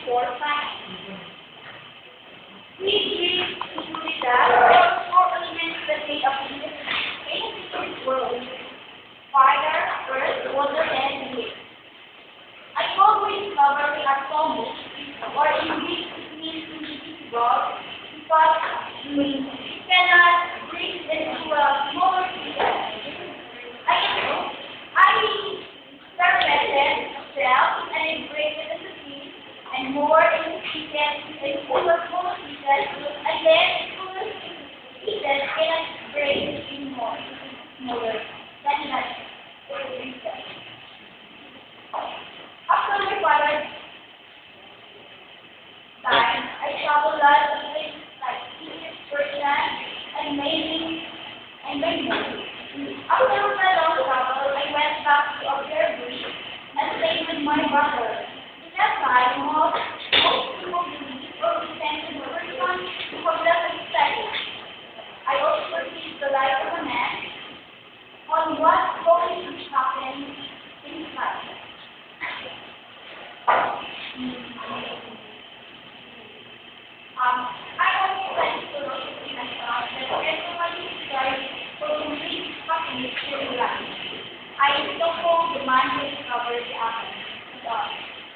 for science. These grids included that there are four elements that make up the ancient world: fire, earth, water, and air. I told we discovered we are cosmos, or in Greek it means invisible, because it cannot break into a smaller pieces. I experimented myself and I break it into pieces and more into pieces and smaller pieces, and then smaller pieces cannot break into more smaller. That's not pieces. After my father died, I traveled a lot of places like Egypt, Persia, and maybe after my long travel, I went back to observe Greece and stayed with my brother. In that time, most people believe or pretend to the person who was left unexpected. I also perceived the life of a man on what's going to happen in his life. I only went to the city and thought that everybody started for complete happiness in life. I still hold the man who discovered the apple.